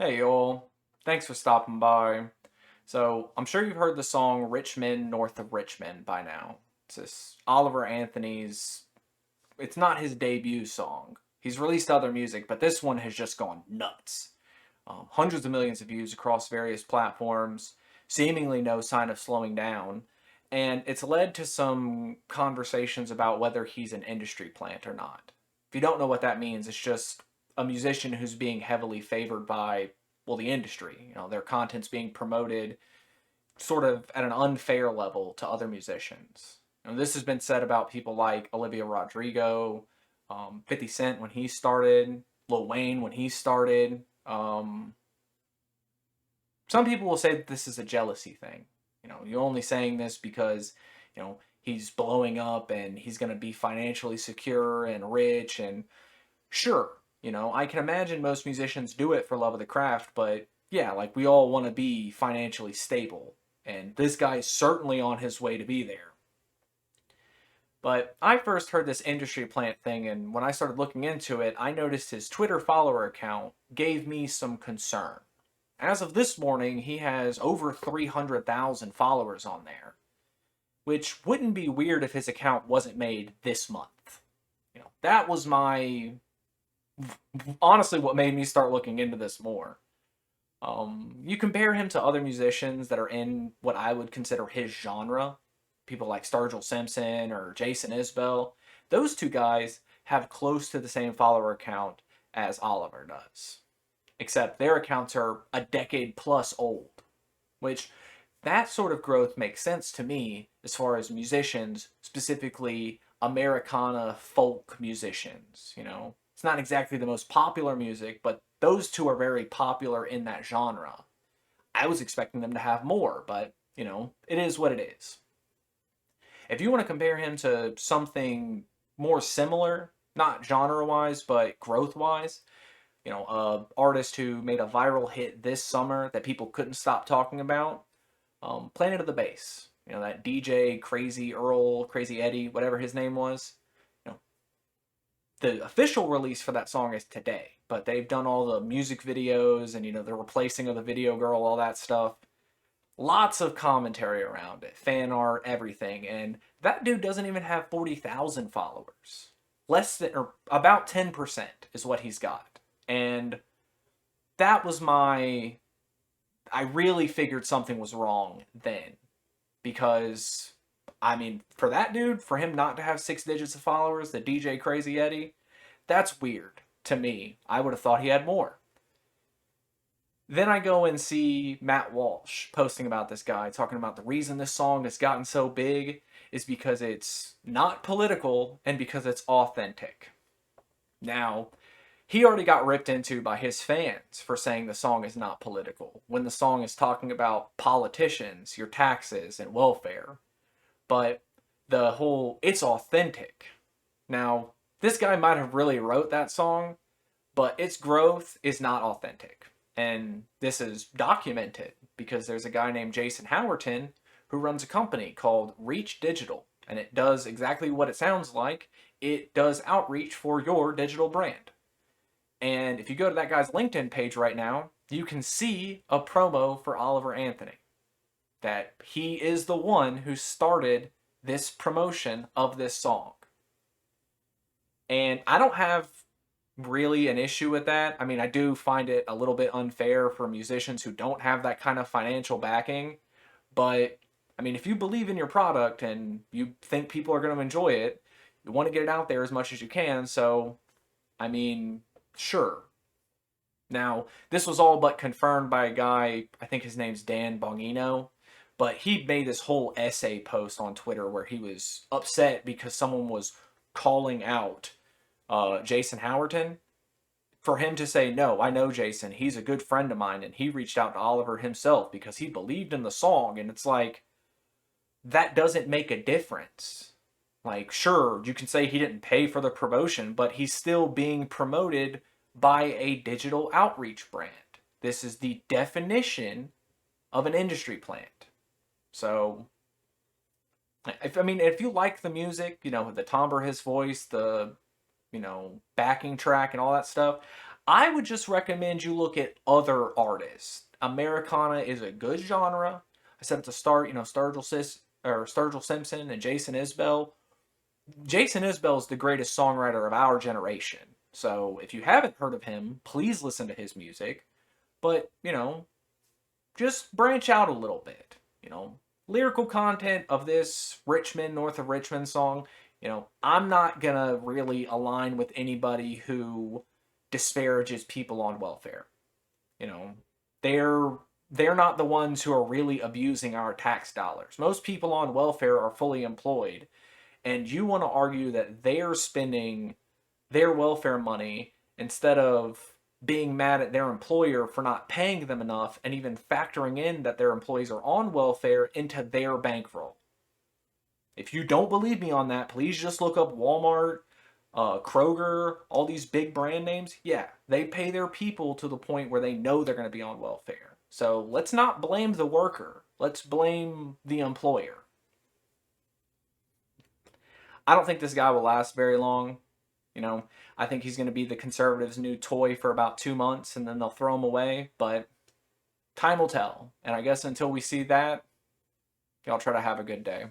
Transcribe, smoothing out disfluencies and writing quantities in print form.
Hey y'all, thanks for stopping by. So, I'm sure you've heard the song Richmond North of Richmond by now. It's this Oliver Anthony's, it's not his debut song. He's released other music, but this one has just gone nuts. Hundreds of millions of views across various platforms, seemingly no sign of slowing down. And it's led to some conversations about whether he's an industry plant or not. If you don't know what that means, it's just a musician who's being heavily favored by, well, the industry. Their content's being promoted sort of at an unfair level to other musicians. This has been said about people like Olivia Rodrigo, 50 Cent when he started, Lil Wayne when he started. Some people will say that this is a jealousy thing. You're only saying this because, he's blowing up and he's going to be financially secure and rich. And sure, I can imagine most musicians do it for love of the craft, but yeah, like we all want to be financially stable. And this guy's certainly on his way to be there. But I first heard this industry plant thing, and when I started looking into it, I noticed his Twitter follower account gave me some concern. As of this morning, he has over 300,000 followers on there, which wouldn't be weird if his account wasn't made this month. That was my honestly what made me start looking into this more. You compare him to other musicians that are in what I would consider his genre, people like Sturgill Simpson or Jason Isbell. Those two guys have close to the same follower count as Oliver does, except their accounts are a decade plus old, which that sort of growth makes sense to me as far as musicians, specifically Americana folk musicians. It's not exactly the most popular music, but those two are very popular in that genre. I was expecting them to have more, but, it is what it is. If you want to compare him to something more similar, not genre wise, but growth wise, a artist who made a viral hit this summer that people couldn't stop talking about, Planet of the Bass. That DJ Crazy Earl, Crazy Eddie, whatever his name was. You know, the official release for that song is today, but they've done all the music videos and the replacing of the video girl, all that stuff. Lots of commentary around it, fan art, everything, and that dude doesn't even have 40,000 followers. Less than, or about 10% is what he's got. And that was I really figured something was wrong then. Because, I mean, for that dude, for him not to have 6 digits of followers, the DJ Crazy Eddie, that's weird to me. I would have thought he had more. Then I go and see Matt Walsh posting about this guy, talking about the reason this song has gotten so big is because it's not political and because it's authentic. Now, he already got ripped into by his fans for saying the song is not political, when the song is talking about politicians, your taxes, and welfare. But the whole, it's authentic. Now, this guy might have really wrote that song, but its growth is not authentic. And this is documented because there's a guy named Jason Howerton who runs a company called Reach Digital. And it does exactly what it sounds like. It does outreach for your digital brand. And if you go to that guy's LinkedIn page right now, you can see a promo for Oliver Anthony. That he is the one who started this promotion of this song. And I don't have really an issue with that. I mean, I do find it a little bit unfair for musicians who don't have that kind of financial backing. But, I mean, if you believe in your product and you think people are going to enjoy it, you want to get it out there as much as you can. So, I mean, sure. Now, this was all but confirmed by a guy, I think his name's Dan Bongino, but he made this whole essay post on Twitter where he was upset because someone was calling out Jason Howerton. For him to say, no, I know Jason, he's a good friend of mine, and he reached out to Oliver himself because he believed in the song, and it's like, that doesn't make a difference. Like, sure, you can say he didn't pay for the promotion, but he's still being promoted by a digital outreach brand. This is the definition of an industry plant. So, if you like the music, the timbre of his voice, the backing track and all that stuff, I would just recommend you look at other artists. Americana is a good genre. I said at the start, Sturgill Simpson and Jason Isbell. Jason Isbell is the greatest songwriter of our generation. So if you haven't heard of him, please listen to his music. But, just branch out a little bit. Lyrical content of this Richmond, North of Richmond song, I'm not gonna really align with anybody who disparages people on welfare. You know, they're they're not the ones who are really abusing our tax dollars. Most people on welfare are fully employed, and you want to argue that they're spending their welfare money instead of being mad at their employer for not paying them enough and even factoring in that their employees are on welfare into their bankroll. If you don't believe me on that, please just look up Walmart, Kroger, all these big brand names. Yeah, they pay their people to the point where they know they're going to be on welfare. So let's not blame the worker. Let's blame the employer. I don't think this guy will last very long. You know, I think he's going to be the conservatives' new toy for about 2 months and then they'll throw him away. But time will tell. And I guess until we see that, y'all try to have a good day.